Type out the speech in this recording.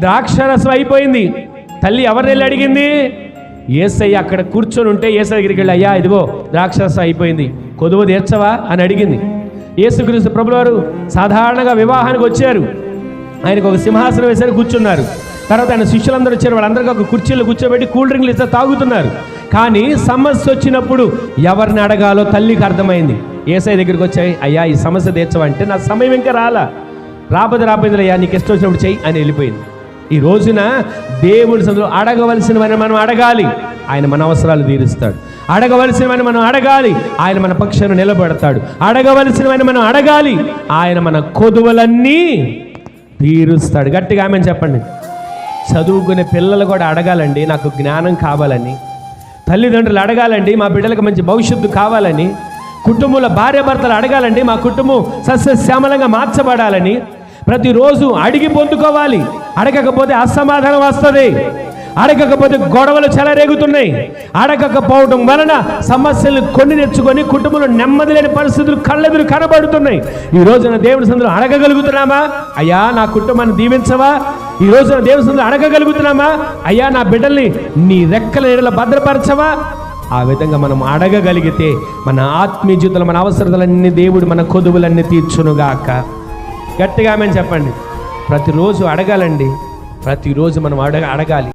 ద్రాక్షరసం అయిపోయింది. తల్లి ఎవరిని వెళ్ళి అడిగింది? యేసయ్య అక్కడ కూర్చొని ఉంటే యేసయ్య దగ్గరికి వెళ్ళి, అయ్యా ఇదిగో ద్రాక్షరసం అయిపోయింది, కొదువ తీర్చవా అని అడిగింది. యేసుక్రీస్తు ప్రభువారు సాధారణంగా వివాహానికి వచ్చారు. ఆయనకు ఒక సింహాసనం వేసారు, కూర్చున్నారు. తర్వాత ఆయన శిష్యులందరూ వచ్చారు, వాళ్ళందరికీ ఒక కుర్చీలో కూర్చోబెట్టి కూల్ డ్రింక్లు ఇస్తే తాగుతున్నారు. కానీ సమస్య వచ్చినప్పుడు ఎవరిని అడగాలో తల్లికి అర్థమైంది. యేసయ్య దగ్గరికి వచ్చాయి, అయ్యా ఈ సమస్య తీర్చవంటే నా సమయం ఇంకా రాబోదు అయ్యా, నీకు ఇష్టం వచ్చినప్పుడు చెయ్యి అని వెళ్ళిపోయింది. ఈ రోజున దేవుడి సన్నిధిలో అడగవలసినవని మనం అడగాలి, ఆయన మన అవసరాలు తీరుస్తాడు. అడగవలసినవని మనం అడగాలి, ఆయన మన పక్షాన నిలబడతాడు. అడగవలసినవని మనం అడగాలి, ఆయన మన కొదువలన్నీ తీరుస్తాడు. గట్టిగా ఆమెను చెప్పండి. చదువుకునే పిల్లలు కూడా అడగాలండి, నాకు జ్ఞానం కావాలని. తల్లిదండ్రులు అడగాలండి, మా బిడ్డలకు మంచి భవిష్యత్తు కావాలని. కుటుంబంలో భార్యాభర్తలు అడగాలండి, మా కుటుంబం సస్యశ్యామలంగా మార్చబడాలని. ప్రతిరోజు అడిగి పొందుకోవాలి. అడగకపోతే అసమాధానం వస్తుంది. అడగకపోతే గొడవలు చెలరేగుతున్నాయి. అడగకపోవడం వలన సమస్యలు కొని తెచ్చుకొని కుటుంబంలో నెమ్మది లేని పరిస్థితులు కళ్ళెదురు కనబడుతున్నాయి. ఈ రోజున దేవుని సన్నిధిలో అడగగలుగుతున్నామా? అయ్యా నా కుటుంబాన్ని దీవించవా? ఈ రోజున దేవుని సన్నిధిలో అడగగలుగుతున్నామా? అయ్యా నా బిడ్డల్ని నీ రెక్కల నీడలో భద్రపరచవా? ఆ విధంగా మనం అడగగలిగితే మన ఆత్మీయ జీవితంలో మన అవసరాలన్నీ దేవుడు మన కొదువులన్నీ తీర్చునుగాక. గట్టిగా ఆమెను చెప్పండి. ప్రతిరోజు అడగాలండి, ప్రతిరోజు మనం అడగాలి.